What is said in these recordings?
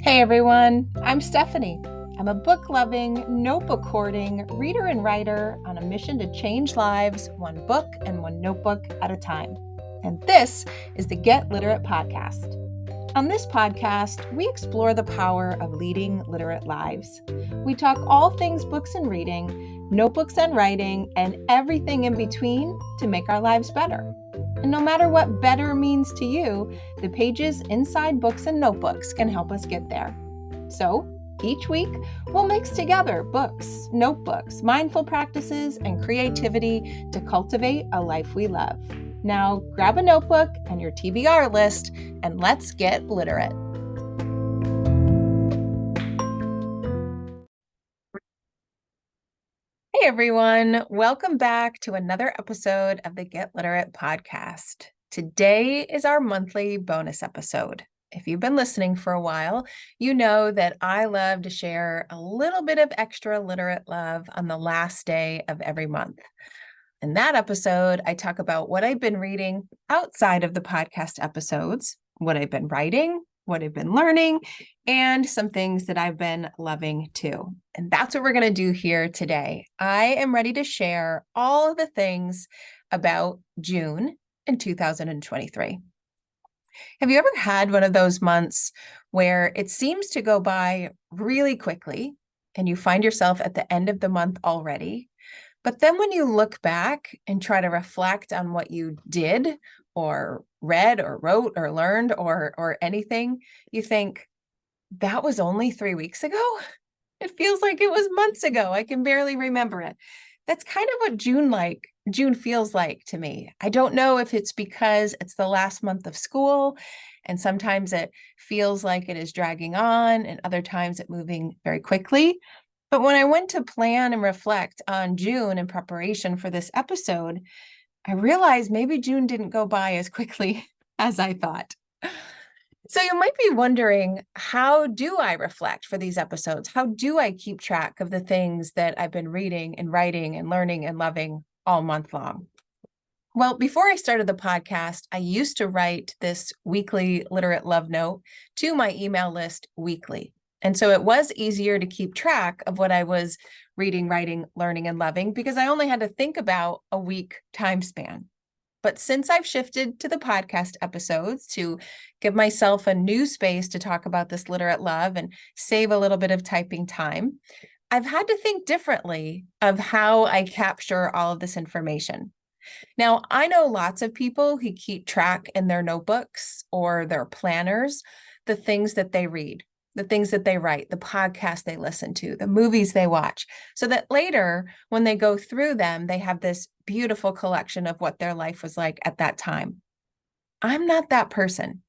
Hey everyone, I'm Stephanie. I'm a book-loving, notebook-hoarding reader and writer on a mission to change lives one book and one notebook at a time. And this is the Get Literate podcast. On this podcast, we explore the power of leading literate lives. We talk all things books and reading, notebooks and writing, and everything in between to make our lives better. And no matter what better means to you, the pages inside books and notebooks can help us get there. So, each week, we'll mix together books, notebooks, mindful practices, and creativity to cultivate a life we love. Now, grab a notebook and your TBR list, and let's get literate. Hey everyone, welcome back to another episode of the Get Literate podcast. Today is our monthly bonus episode. If you've been listening for a while, you know that I love to share a little bit of extra literate love on the last day of every month. In that episode, I talk about what I've been reading outside of the podcast episodes, what I've been writing, what I've been learning, and some things that I've been loving too. And that's what we're going to do here today. I am ready to share all of the things about June in 2023. Have you ever had one of those months where it seems to go by really quickly and you find yourself at the end of the month already? But then when you look back and try to reflect on what you did or read or wrote or learned or anything, you think, that was only 3 weeks ago? It feels like it was months ago. I can barely remember it. That's kind of what June feels like to me. I don't know if it's because it's the last month of school and sometimes it feels like it is dragging on and other times it's moving very quickly. But when I went to plan and reflect on June in preparation for this episode, I realized maybe June didn't go by as quickly as I thought. So you might be wondering, how do I reflect for these episodes? How do I keep track of the things that I've been reading and writing and learning and loving all month long? Well, before I started the podcast, I used to write this weekly literate love note to my email list weekly. And so it was easier to keep track of what I was reading, writing, learning, and loving because I only had to think about a week time span. But since I've shifted to the podcast episodes to give myself a new space to talk about this literate love and save a little bit of typing time, I've had to think differently of how I capture all of this information. Now, I know lots of people who keep track in their notebooks or their planners, the things that they read, the things that they write, the podcasts they listen to, the movies they watch, so that later when they go through them, they have this beautiful collection of what their life was like at that time. I'm not that person,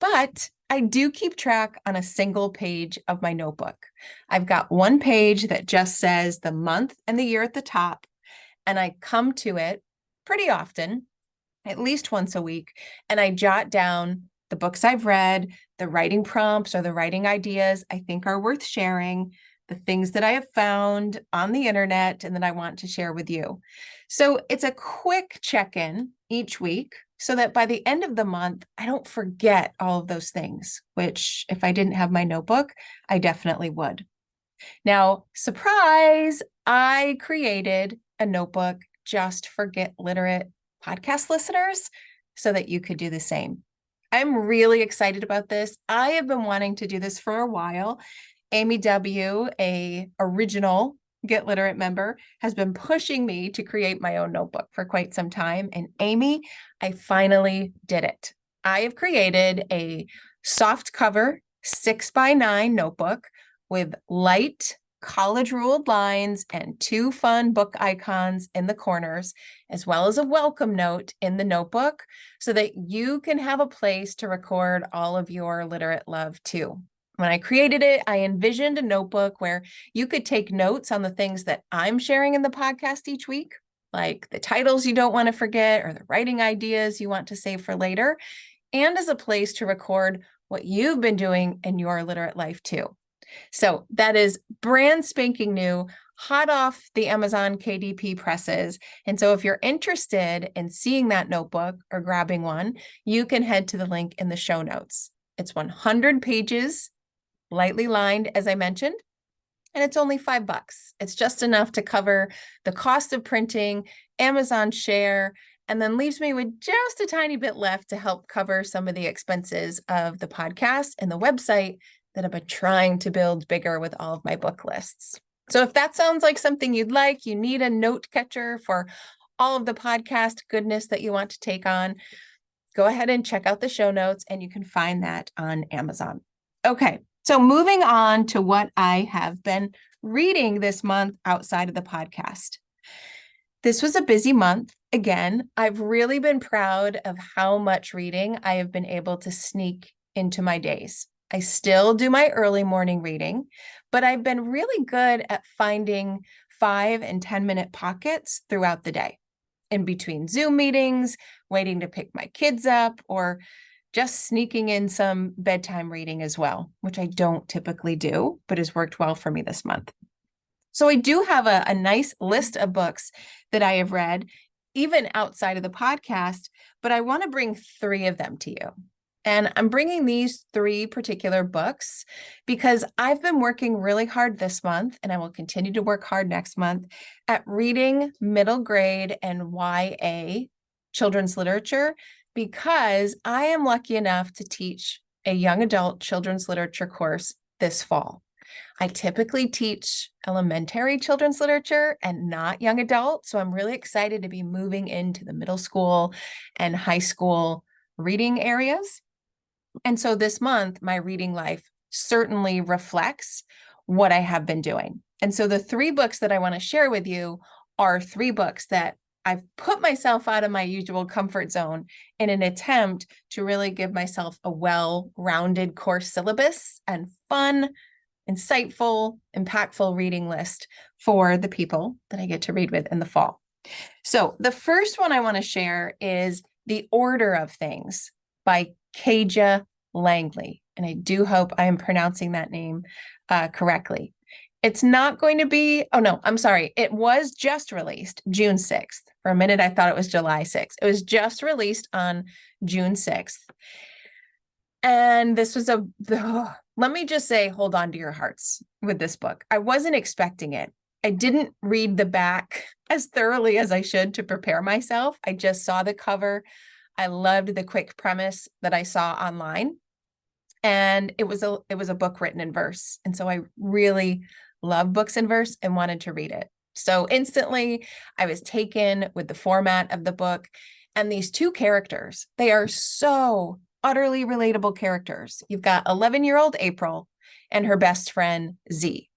but I do keep track on a single page of my notebook. I've got one page that just says the month and the year at the top, and I come to it pretty often, at least once a week, and I jot down the books I've read, the writing prompts or the writing ideas I think are worth sharing, the things that I have found on the internet and that I want to share with you. So it's a quick check-in each week so that by the end of the month, I don't forget all of those things, which if I didn't have my notebook, I definitely would. Now, surprise, I created a notebook just for Get Literate podcast listeners so that you could do the same. I'm really excited about this. I have been wanting to do this for a while. Amy W., a original Get Literate member, has been pushing me to create my own notebook for quite some time. And Amy, I finally did it. I have created a soft cover 6x9 notebook with light college ruled lines and 2 fun book icons in the corners, as well as a welcome note in the notebook so that you can have a place to record all of your literate love too. When I created it, I envisioned a notebook where you could take notes on the things that I'm sharing in the podcast each week, like the titles you don't want to forget or the writing ideas you want to save for later, and as a place to record what you've been doing in your literate life too. So that is brand spanking new, hot off the Amazon KDP presses. And so if you're interested in seeing that notebook or grabbing one, you can head to the link in the show notes. It's 100 pages lightly lined, as I mentioned, and it's only $5. It's just enough to cover the cost of printing, Amazon share, and then leaves me with just a tiny bit left to help cover some of the expenses of the podcast and the website that I've been trying to build bigger with all of my book lists. So if that sounds like something you'd like, you need a note catcher for all of the podcast goodness that you want to take on, go ahead and check out the show notes, and you can find that on Amazon. Okay, so moving on to what I have been reading this month outside of the podcast. This was a busy month. Again, I've really been proud of how much reading I have been able to sneak into my days. I still do my early morning reading, but I've been really good at finding 5 and 10-minute pockets throughout the day, in between Zoom meetings, waiting to pick my kids up, or just sneaking in some bedtime reading as well, which I don't typically do, but has worked well for me this month. So I do have a nice list of books that I have read, even outside of the podcast, but I want to bring 3 of them to you. And I'm bringing these 3 particular books because I've been working really hard this month, and I will continue to work hard next month, at reading middle grade and YA children's literature, because I am lucky enough to teach a young adult children's literature course this fall. I typically teach elementary children's literature and not young adult, so I'm really excited to be moving into the middle school and high school reading areas. And so this month, my reading life certainly reflects what I have been doing. And so the 3 books that I want to share with you are 3 books that I've put myself out of my usual comfort zone in an attempt to really give myself a well-rounded course syllabus and fun, insightful, impactful reading list for the people that I get to read with in the fall. So the first one I want to share is The Order of Things by Kaja Langley. And I do hope I am pronouncing that name correctly. It's not going to be, oh no, I'm sorry. It was just released June 6th. For a minute, I thought it was July 6th. It was just released on June 6th. And this was let me just say, hold on to your hearts with this book. I wasn't expecting it. I didn't read the back as thoroughly as I should to prepare myself. I just saw the cover. I loved the quick premise that I saw online. And it was a book written in verse. And so I really love books in verse and wanted to read it. So instantly I was taken with the format of the book and these 2 characters. They are so utterly relatable characters. You've got 11-year-old April and her best friend Z.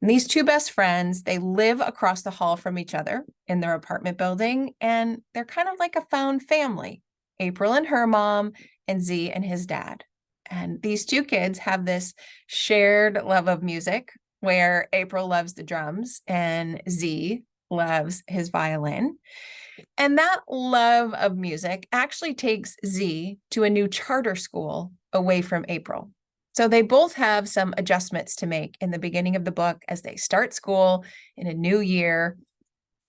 And these 2 best friends, they live across the hall from each other in their apartment building, and they're kind of like a found family. April and her mom, and Z and his dad. And these 2 kids have this shared love of music where April loves the drums and Z loves his violin. And that love of music actually takes Z to a new charter school away from April. So they both have some adjustments to make in the beginning of the book as they start school in a new year,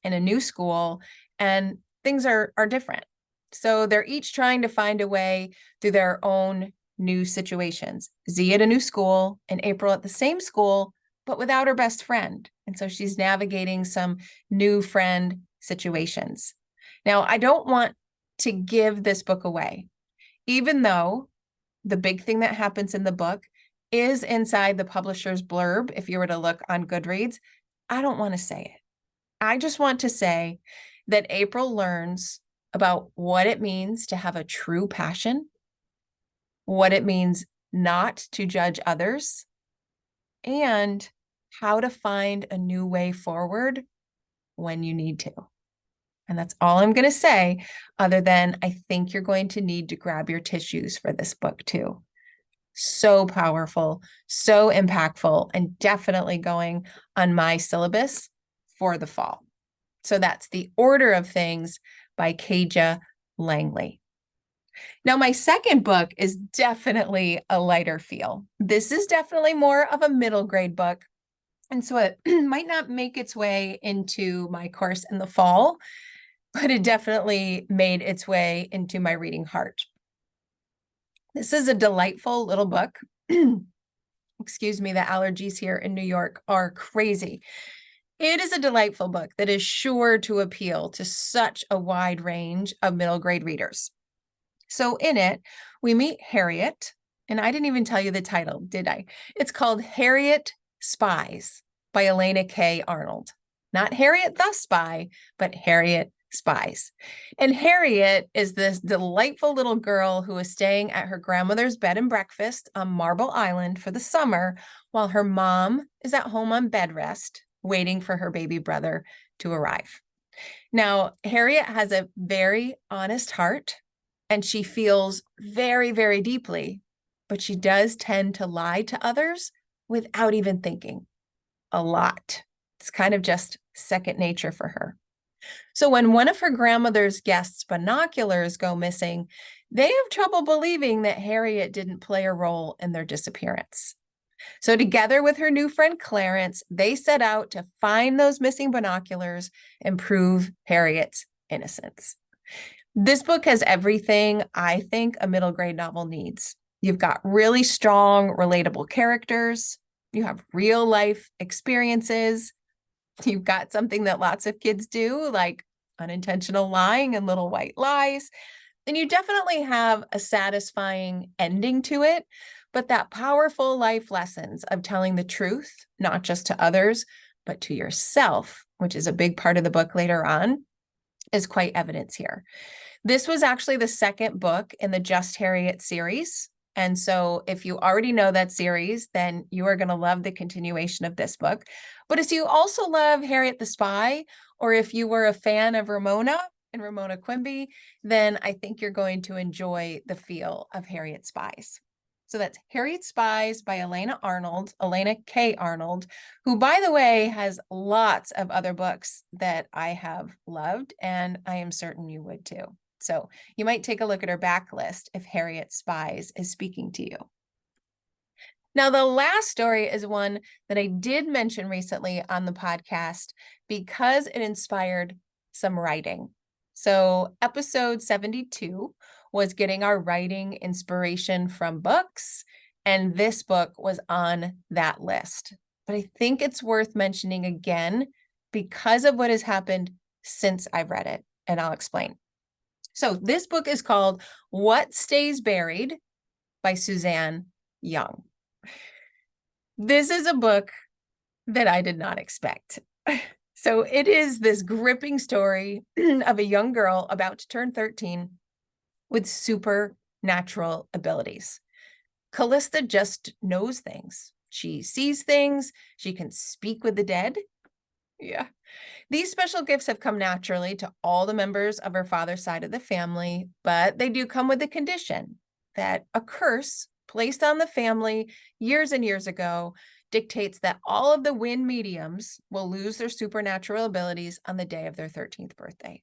in a new school, and things are different. So they're each trying to find a way through their own new situations. Z at a new school and April at the same school, but without her best friend. And so she's navigating some new friend situations. Now, I don't want to give this book away, even though the big thing that happens in the book is inside the publisher's blurb. If you were to look on Goodreads, I don't want to say it. I just want to say that April learns about what it means to have a true passion, what it means not to judge others, and how to find a new way forward when you need to. And that's all I'm going to say, other than I think you're going to need to grab your tissues for this book too. So powerful, so impactful, and definitely going on my syllabus for the fall. So that's The Order of Things by Kaja Langley. Now, my second book is definitely a lighter feel. This is definitely more of a middle grade book. And so it might not make its way into my course in the fall, but it definitely made its way into my reading heart. This is a delightful little book Excuse me, the allergies here in New York are crazy. It is a delightful book that is sure to appeal to such a wide range of middle grade readers. So in it, we meet Harriet, and I didn't even tell you the title, did I? It's called Harriet Spies by Elena K. Arnold. Not Harriet the Spy, but Harriet Spies. And Harriet is this delightful little girl who is staying at her grandmother's bed and breakfast on Marble Island for the summer while her mom is at home on bed rest, waiting for her baby brother to arrive. Now, Harriet has a very honest heart and she feels very, very deeply, but she does tend to lie to others without even thinking a lot. It's kind of just second nature for her. So when one of her grandmother's guests' binoculars go missing, they have trouble believing that Harriet didn't play a role in their disappearance. So together with her new friend Clarence, they set out to find those missing binoculars and prove Harriet's innocence. This book has everything I think a middle grade novel needs. You've got really strong, relatable characters. You have real life experiences. You've got something that lots of kids do, like unintentional lying and little white lies. And you definitely have a satisfying ending to it, but that powerful life lessons of telling the truth, not just to others, but to yourself, which is a big part of the book later on, is quite evident here. This was actually the second book in the Just Harriet series. And so if you already know that series, then you are going to love the continuation of this book. But if you also love Harriet the Spy, or if you were a fan of Ramona and Ramona Quimby, then I think you're going to enjoy the feel of Harriet Spies. So that's Harriet Spies by Elena K. Arnold, who, by the way, has lots of other books that I have loved, and I am certain you would too. So you might take a look at her backlist if Harriet Spies is speaking to you. Now, the last story is one that I did mention recently on the podcast because it inspired some writing. So episode 72 was getting our writing inspiration from books, and this book was on that list. But I think it's worth mentioning again because of what has happened since I've read it, and I'll explain. So this book is called What Stays Buried by Suzanne Young. This is a book that I did not expect. So it is this gripping story of a young girl about to turn 13 with supernatural abilities. Callista just knows things. She sees things. She can speak with the dead. Yeah. These special gifts have come naturally to all the members of her father's side of the family, but they do come with the condition that a curse placed on the family years and years ago dictates that all of the wind mediums will lose their supernatural abilities on the day of their 13th birthday.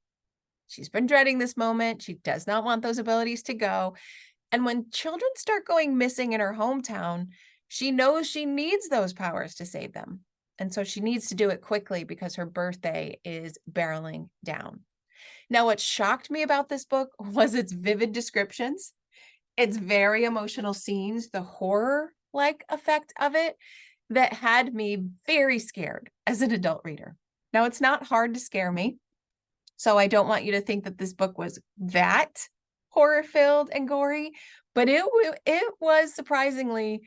She's been dreading this moment. She does not want those abilities to go. And when children start going missing in her hometown, she knows she needs those powers to save them. And so she needs to do it quickly because her birthday is barreling down. Now, what shocked me about this book was its vivid descriptions, its very emotional scenes, the horror-like effect of it that had me very scared as an adult reader. Now, it's not hard to scare me, so I don't want you to think that this book was that horror-filled and gory, but it was surprisingly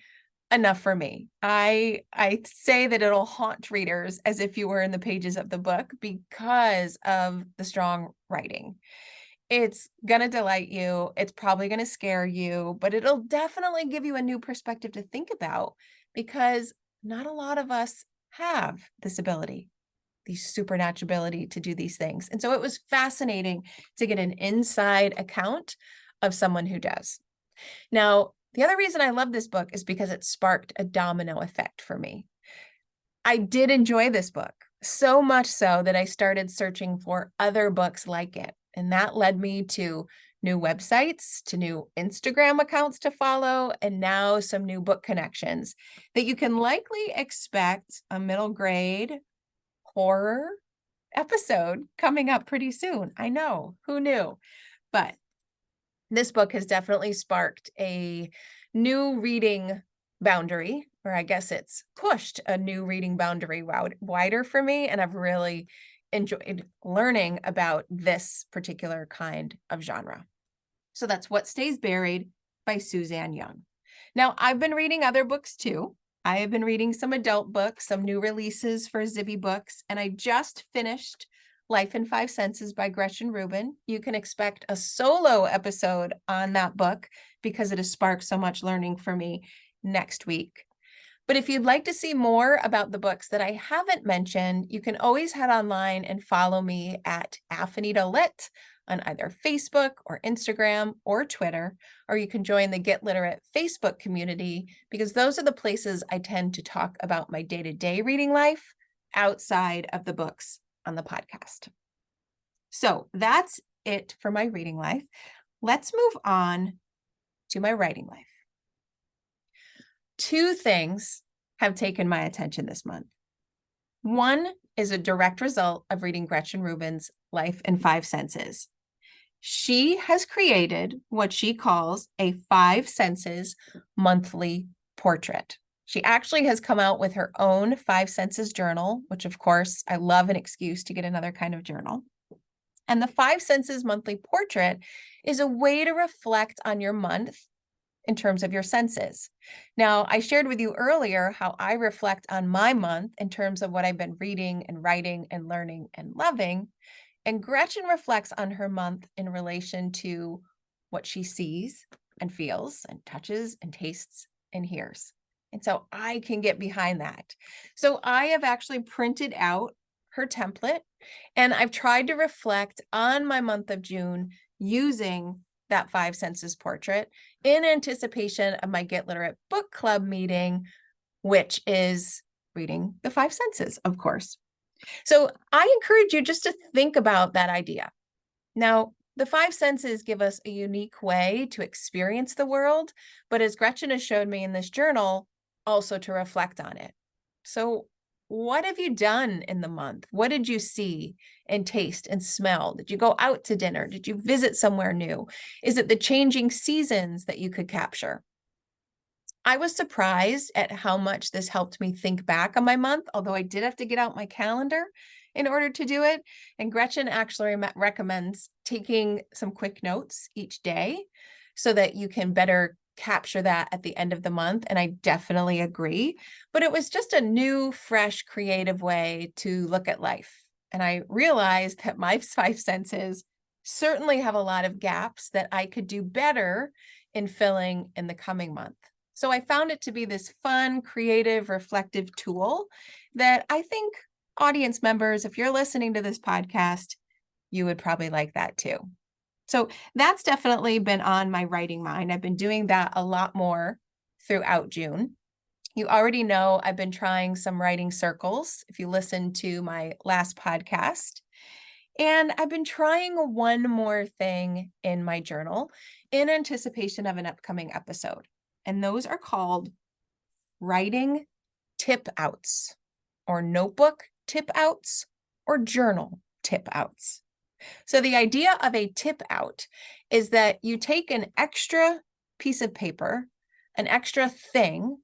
enough for me. I say that it'll haunt readers as if you were in the pages of the book because of the strong writing. It's going to delight you. It's probably going to scare you, but it'll definitely give you a new perspective to think about because not a lot of us have this ability, the supernatural ability to do these things. And so it was fascinating to get an inside account of someone who does. Now, the other reason I love this book is because it sparked a domino effect for me. I did enjoy this book, so much so that I started searching for other books like it. And that led me to new websites, to new Instagram accounts to follow, and now some new book connections that you can likely expect a middle grade horror episode coming up pretty soon. I know, who knew? But this book has definitely sparked a new reading boundary or I guess it's pushed a new reading boundary wider for me. And I've really enjoyed learning about this particular kind of genre. So that's What Stays Buried by Suzanne Young. Now, I've been reading other books too. I have been reading some adult books, some new releases for Zibby Books, and I just finished Life in Five Senses by Gretchen Rubin. You can expect a solo episode on that book because it has sparked so much learning for me next week. But if you'd like to see more about the books that I haven't mentioned, you can always head online and follow me at Affinita Lit on either Facebook or Instagram or Twitter, or you can join the Get Literate Facebook community because those are the places I tend to talk about my day-to-day reading life outside of the books on the podcast. So that's it for my reading life. Let's move on to my writing life. Two things have taken my attention this month. One is a direct result of reading Gretchen Rubin's Life in Five Senses. She has created what she calls a Five Senses monthly portrait. She actually has come out with her own Five Senses journal, which of course, I love an excuse to get another kind of journal. And the Five Senses monthly portrait is a way to reflect on your month in terms of your senses. Now, I shared with you earlier how I reflect on my month in terms of what I've been reading and writing and learning and loving. And Gretchen reflects on her month in relation to what she sees and feels and touches and tastes and hears. And so I can get behind that. So I have actually printed out her template and I've tried to reflect on my month of June using that Five Senses portrait in anticipation of my Get Literate book club meeting, which is reading the Five Senses, of course. So I encourage you just to think about that idea. Now, the five senses give us a unique way to experience the world, but as Gretchen has showed me in this journal, also to reflect on it. So what have you done in the month? What did you see and taste and smell? Did you go out to dinner? Did you visit somewhere new? Is it the changing seasons that you could capture? I was surprised at how much this helped me think back on my month, although I did have to get out my calendar in order to do it. And Gretchen actually recommends taking some quick notes each day so that you can better capture that at the end of the month. And I definitely agree. But it was just a new, fresh, creative way to look at life. And I realized that my five senses certainly have a lot of gaps that I could do better in filling in the coming month. So I found it to be this fun, creative, reflective tool that I think audience members, if you're listening to this podcast, you would probably like that too. So that's definitely been on my writing mind. I've been doing that a lot more throughout June. You already know I've been trying some writing circles, if you listen to my last podcast. And I've been trying one more thing in my journal in anticipation of an upcoming episode. And those are called writing tip outs or notebook tip outs or journal tip outs. So the idea of a tip out is that you take an extra piece of paper, an extra thing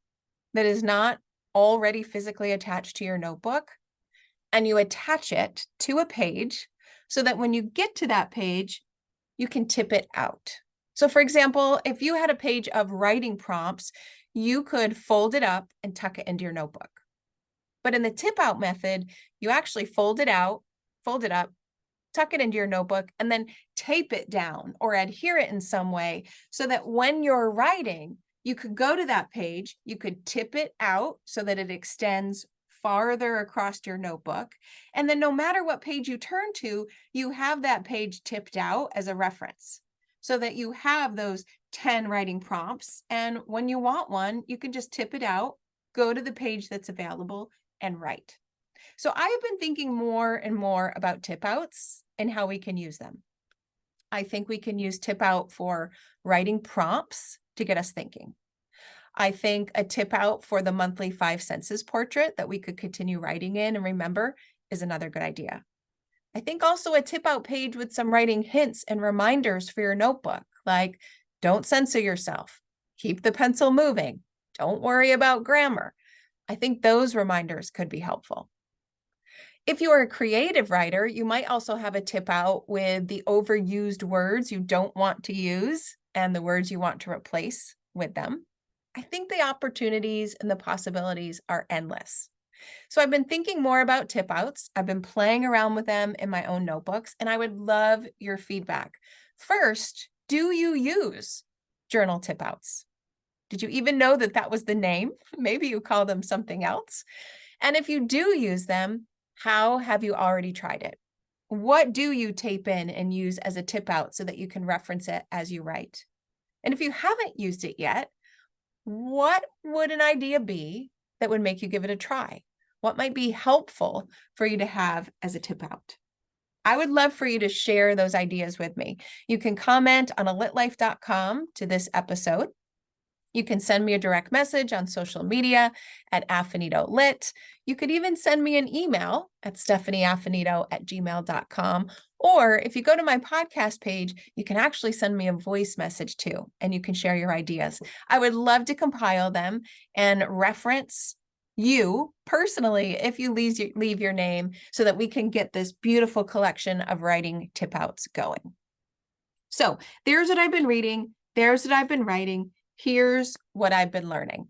that is not already physically attached to your notebook, and you attach it to a page so that when you get to that page, you can tip it out. So for example, if you had a page of writing prompts, you could fold it up and tuck it into your notebook. But in the tip out method, you actually fold it out, fold it up, tuck it into your notebook, and then tape it down or adhere it in some way so that when you're writing, you could go to that page, you could tip it out so that it extends farther across your notebook. And then no matter what page you turn to, you have that page tipped out as a reference so that you have those 10 writing prompts. And when you want one, you can just tip it out, go to the page that's available and write. So I have been thinking more and more about tip outs and how we can use them. I think we can use tip out for writing prompts to get us thinking. I think a tip out for the monthly Five Senses portrait that we could continue writing in and remember is another good idea. I think also a tip out page with some writing hints and reminders for your notebook, like don't censor yourself, keep the pencil moving, don't worry about grammar. I think those reminders could be helpful. If you are a creative writer, you might also have a tip out with the overused words you don't want to use and the words you want to replace with them. I think the opportunities and the possibilities are endless. So I've been thinking more about tip outs. I've been playing around with them in my own notebooks, and I would love your feedback. First, do you use journal tip outs? Did you even know that that was the name? Maybe you call them something else. And if you do use them, how have you already tried it? What do you tape in and use as a tip out so that you can reference it as you write? And if you haven't used it yet, what would an idea be that would make you give it a try? What might be helpful for you to have as a tip out? I would love for you to share those ideas with me. You can comment on alitlife.com to this episode. You can send me a direct message on social media at AfinitoLit. You could even send me an email at stephanieafinito@gmail.com. Or if you go to my podcast page, you can actually send me a voice message too, and you can share your ideas. I would love to compile them and reference you personally if you leave your name so that we can get this beautiful collection of writing tip outs going. So there's what I've been reading. There's what I've been writing. Here's what I've been learning.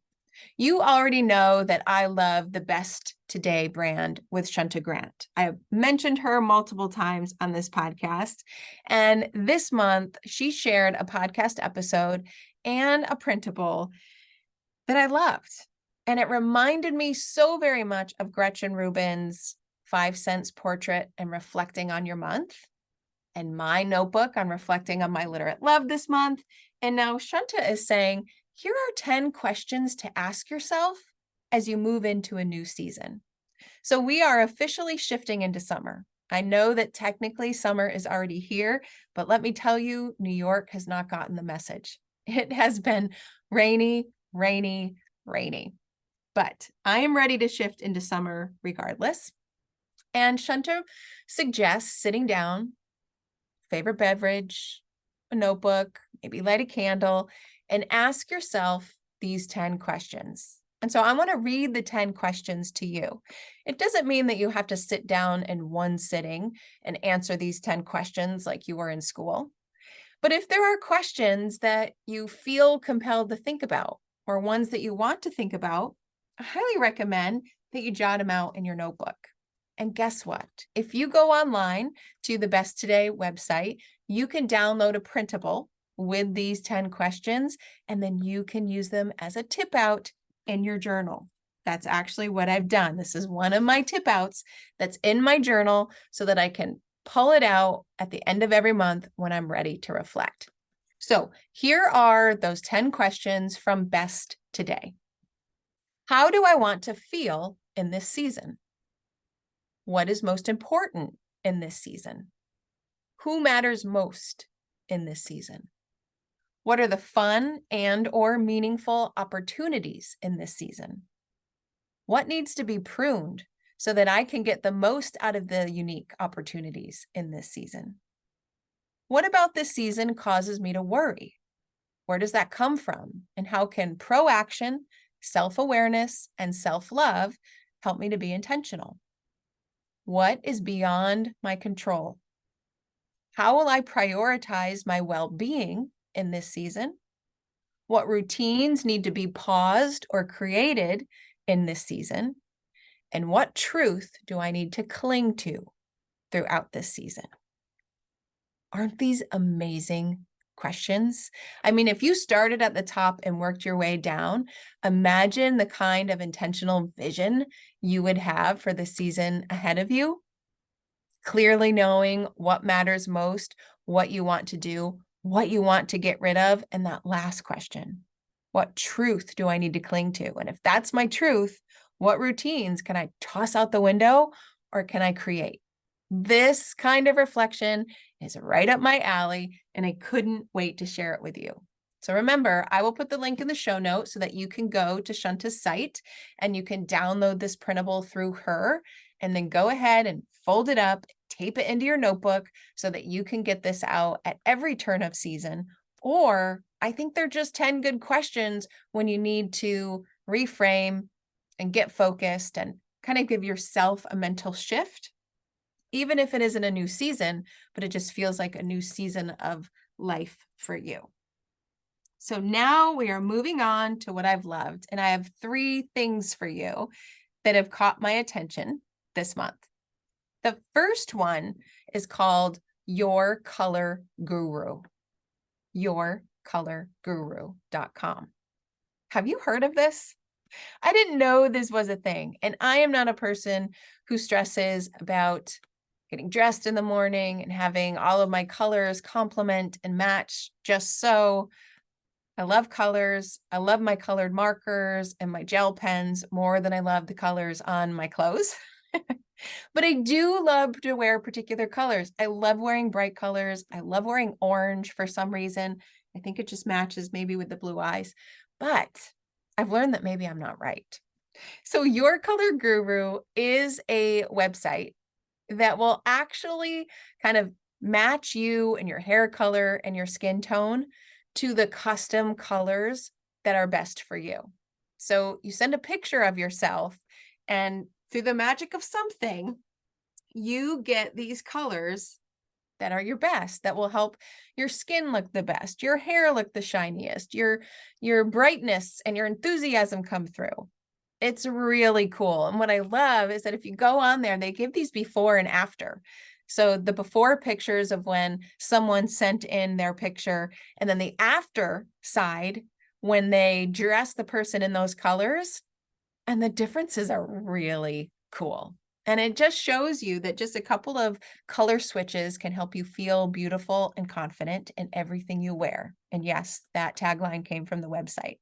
You already know that I love the Best Today brand with Shunta Grant. I have mentioned her multiple times on this podcast. And this month, she shared a podcast episode and a printable that I loved. And it reminded me so very much of Gretchen Rubin's 5 Cents Portrait and Reflecting on Your Month, and my notebook on reflecting on my literate love this month. And now Shunta is saying, here are 10 questions to ask yourself as you move into a new season. So we are officially shifting into summer. I know that technically summer is already here, but let me tell you, New York has not gotten the message. It has been rainy, rainy, rainy. But I am ready to shift into summer regardless. And Shunta suggests sitting down, favorite beverage, a notebook, maybe light a candle, and ask yourself these 10 questions. And so I want to read the 10 questions to you. It doesn't mean that you have to sit down in one sitting and answer these 10 questions like you were in school. But if there are questions that you feel compelled to think about, or ones that you want to think about, I highly recommend that you jot them out in your notebook. And guess what? If you go online to the Best Today website, you can download a printable with these 10 questions, and then you can use them as a tip out in your journal. That's actually what I've done. This is one of my tip outs that's in my journal so that I can pull it out at the end of every month when I'm ready to reflect. So here are those 10 questions from Best Today. How do I want to feel in this season? What is most important in this season? Who matters most in this season? What are the fun and/or meaningful opportunities in this season? What needs to be pruned so that I can get the most out of the unique opportunities in this season? What about this season causes me to worry? Where does that come from? And how can proaction, self-awareness, and self-love help me to be intentional? What is beyond my control? How will I prioritize my well-being in this season? What routines need to be paused or created in this season? And what truth do I need to cling to throughout this season? Aren't these amazing questions? I mean, if you started at the top and worked your way down, imagine the kind of intentional vision you would have for the season ahead of you. Clearly knowing what matters most, what you want to do, what you want to get rid of, and that last question, what truth do I need to cling to? And if that's my truth, what routines can I toss out the window or can I create? This kind of reflection is right up my alley, and I couldn't wait to share it with you. So remember, I will put the link in the show notes so that you can go to Shunta's site and you can download this printable through her, and then go ahead and fold it up, tape it into your notebook so that you can get this out at every turn of season, or I think they're just 10 good questions when you need to reframe and get focused and kind of give yourself a mental shift, even if it isn't a new season, but it just feels like a new season of life for you. So now we are moving on to what I've loved, and I have 3 things for you that have caught my attention this month. The first one is called Your Color Guru, yourcolorguru.com. Have you heard of this? I didn't know this was a thing, and I am not a person who stresses about getting dressed in the morning and having all of my colors complement and match just so. I love colors. I love my colored markers and my gel pens more than I love the colors on my clothes. But I do love to wear particular colors. I love wearing bright colors. I love wearing orange for some reason. I think it just matches maybe with the blue eyes. But I've learned that maybe I'm not right. So Your Color Guru is a website that will actually kind of match you and your hair color and your skin tone to the custom colors that are best for you. So you send a picture of yourself, and through the magic of something, you get these colors that are your best, that will help your skin look the best, your hair look the shiniest, your brightness and your enthusiasm come through. It's really cool. And what I love is that if you go on there, they give these before and after. So the before pictures of when someone sent in their picture, and then the after side when they dress the person in those colors. And the differences are really cool. And it just shows you that just a couple of color switches can help you feel beautiful and confident in everything you wear. And yes, that tagline came from the website.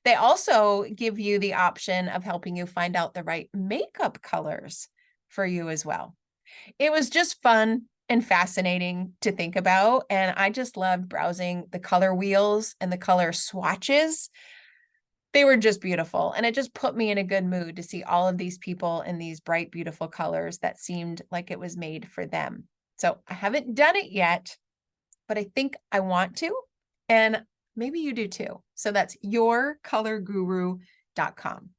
They also give you the option of helping you find out the right makeup colors for you as well. It was just fun and fascinating to think about. And I just loved browsing the color wheels and the color swatches. They were just beautiful. And it just put me in a good mood to see all of these people in these bright, beautiful colors that seemed like it was made for them. So I haven't done it yet, but I think I want to. And maybe you do too. So that's yourcolorguru.com.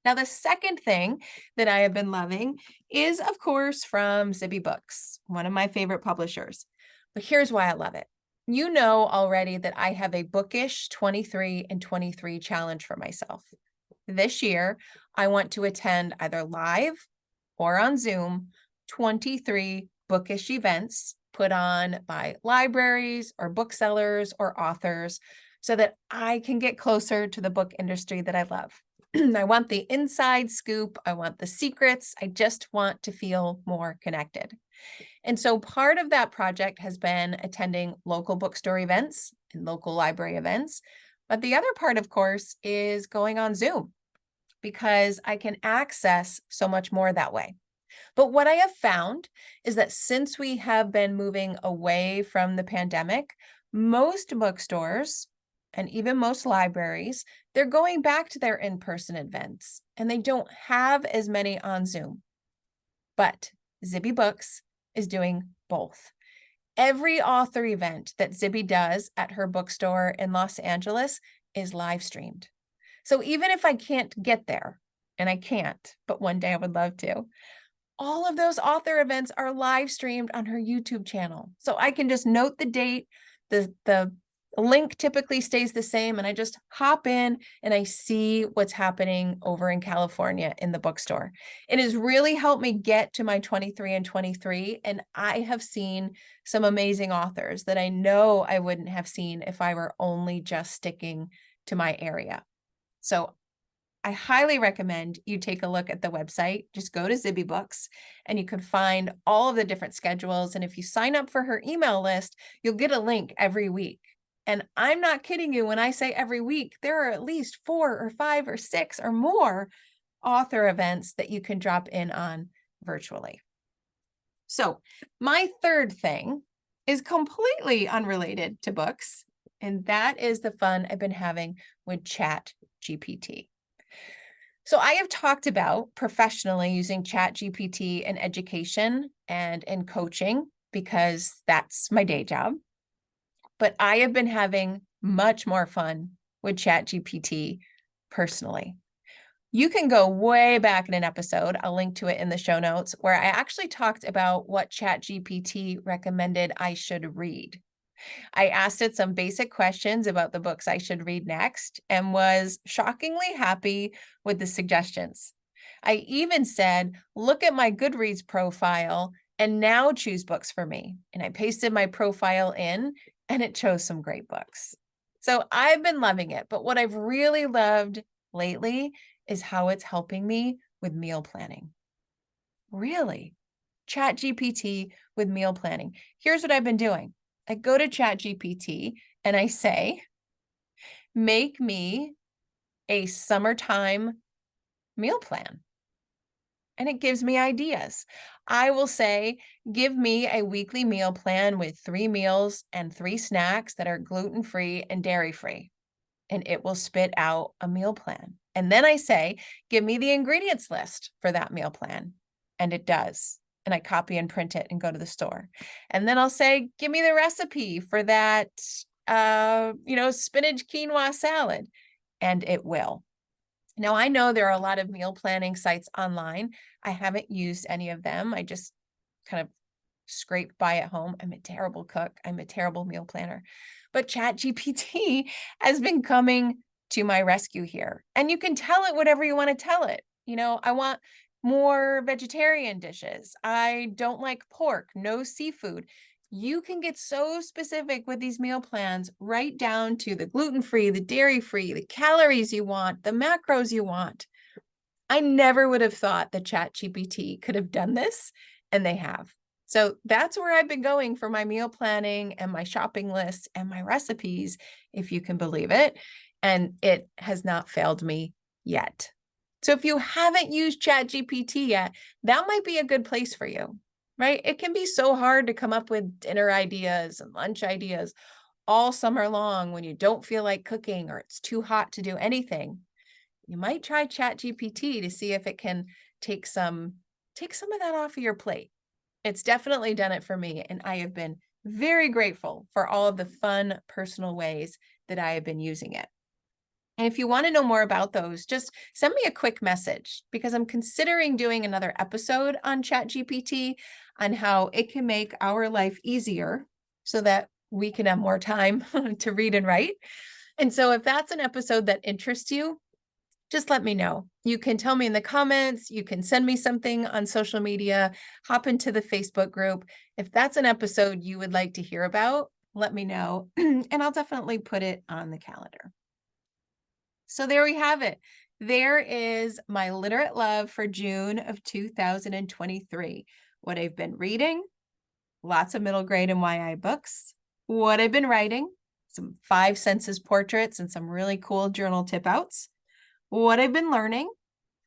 Now, the second thing that I have been loving is, of course, from Zibby Books, one of my favorite publishers. But here's why I love it. You know already that I have a bookish 23 and 23 challenge for myself. This year, I want to attend either live or on Zoom 23 bookish events put on by libraries or booksellers or authors so that I can get closer to the book industry that I love. I want the inside scoop. I want the secrets. I just want to feel more connected. And so part of that project has been attending local bookstore events and local library events. But the other part, of course, is going on Zoom because I can access so much more that way. But what I have found is that since we have been moving away from the pandemic, most bookstores and even most libraries, they're going back to their in-person events, and they don't have as many on Zoom. But Zibby Books is doing both. Every author event that Zibby does at her bookstore in Los Angeles is live streamed. So even if I can't get there, and I can't, but one day I would love to, all of those author events are live streamed on her YouTube channel. So I can just note the date, the link typically stays the same, and I just hop in and I see what's happening over in California in the bookstore. It has really helped me get to my 23 and 23, and I have seen some amazing authors that I know I wouldn't have seen if I were only just sticking to my area. So I highly recommend you take a look at the website. Just go to Zibby Books and you can find all of the different schedules. And if you sign up for her email list, you'll get a link every week. And I'm not kidding you when I say every week, there are at least 4 or 5 or 6 or more author events that you can drop in on virtually. So my third thing is completely unrelated to books, and that is the fun I've been having with ChatGPT. So I have talked about professionally using ChatGPT in education and in coaching because that's my day job. But I have been having much more fun with ChatGPT personally. You can go way back in an episode, I'll link to it in the show notes, where I actually talked about what ChatGPT recommended I should read. I asked it some basic questions about the books I should read next and was shockingly happy with the suggestions. I even said, look at my Goodreads profile and now choose books for me. And I pasted my profile in and it chose some great books. So I've been loving it. But what I've really loved lately is how it's helping me with meal planning. Really? ChatGPT with meal planning. Here's what I've been doing. I go to ChatGPT and I say, make me a summertime meal plan. And it gives me ideas. I will say, give me a weekly meal plan with 3 meals and 3 snacks that are gluten-free and dairy-free. And it will spit out a meal plan. And then I say, give me the ingredients list for that meal plan. And it does. And I copy and print it and go to the store. And then I'll say, give me the recipe for that, spinach quinoa salad. And it will. Now, I know there are a lot of meal planning sites online. I haven't used any of them. I just kind of scrape by at home. I'm a terrible cook. I'm a terrible meal planner. But ChatGPT has been coming to my rescue here. And you can tell it whatever you want to tell it. I want more vegetarian dishes. I don't like pork, no seafood. You can get so specific with these meal plans, right down to the gluten-free, the dairy-free, the calories you want, the macros you want. I never would have thought that ChatGPT could have done this, and they have. So that's where I've been going for my meal planning and my shopping list and my recipes, if you can believe it. And it has not failed me yet. So if you haven't used ChatGPT yet, that might be a good place for you, right? It can be so hard to come up with dinner ideas and lunch ideas all summer long when you don't feel like cooking or it's too hot to do anything. You might try ChatGPT to see if it can take some of that off of your plate. It's definitely done it for me, and I have been very grateful for all of the fun, personal ways that I have been using it. And if you want to know more about those, just send me a quick message because I'm considering doing another episode on ChatGPT on how it can make our life easier so that we can have more time to read and write. And so if that's an episode that interests you, just let me know. You can tell me in the comments, you can send me something on social media, hop into the Facebook group. If that's an episode you would like to hear about, let me know, and I'll definitely put it on the calendar. So there we have it. There is my literate love for June of 2023. What I've been reading, lots of middle grade and YI books. What I've been writing, some 5 senses portraits and some really cool journal tip outs. What I've been learning,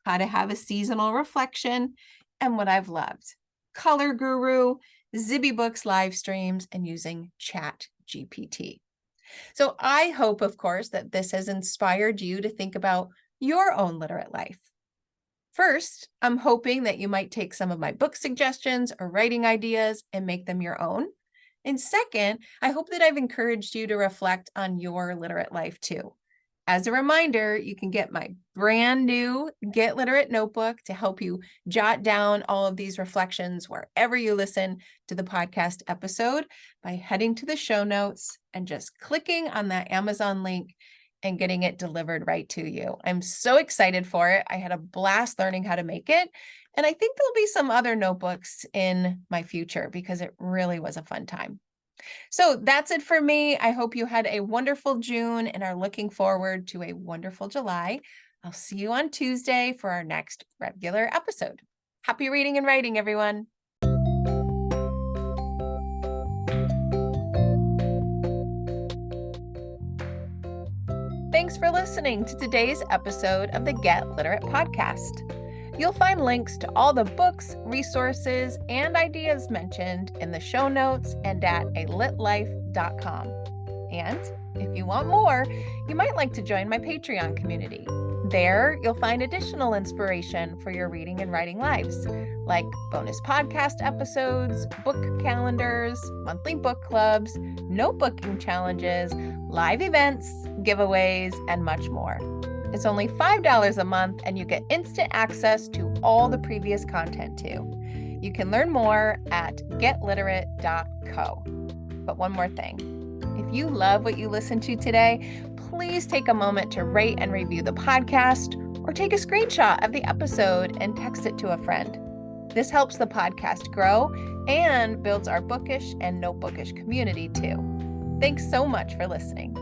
how to have a seasonal reflection, and what I've loved. Color Guru, Zibby Books live streams, and using ChatGPT. So I hope, of course, that this has inspired you to think about your own literate life. First, I'm hoping that you might take some of my book suggestions or writing ideas and make them your own. And second, I hope that I've encouraged you to reflect on your literate life too. As a reminder, you can get my brand new Get Literate notebook to help you jot down all of these reflections wherever you listen to the podcast episode by heading to the show notes and just clicking on that Amazon link and getting it delivered right to you. I'm so excited for it. I had a blast learning how to make it. And I think there'll be some other notebooks in my future because it really was a fun time. So that's it for me. I hope you had a wonderful June and are looking forward to a wonderful July. I'll see you on Tuesday for our next regular episode. Happy reading and writing, everyone. Thanks for listening to today's episode of the Get Literate podcast. You'll find links to all the books, resources, and ideas mentioned in the show notes and at alitlife.com. And if you want more, you might like to join my Patreon community. There, you'll find additional inspiration for your reading and writing lives, like bonus podcast episodes, book calendars, monthly book clubs, notebooking challenges, live events, giveaways, and much more. It's only $5 a month, and you get instant access to all the previous content too. You can learn more at getliterate.co. But one more thing. If you love what you listened to today, please take a moment to rate and review the podcast, or take a screenshot of the episode and text it to a friend. This helps the podcast grow and builds our bookish and notebookish community too. Thanks so much for listening.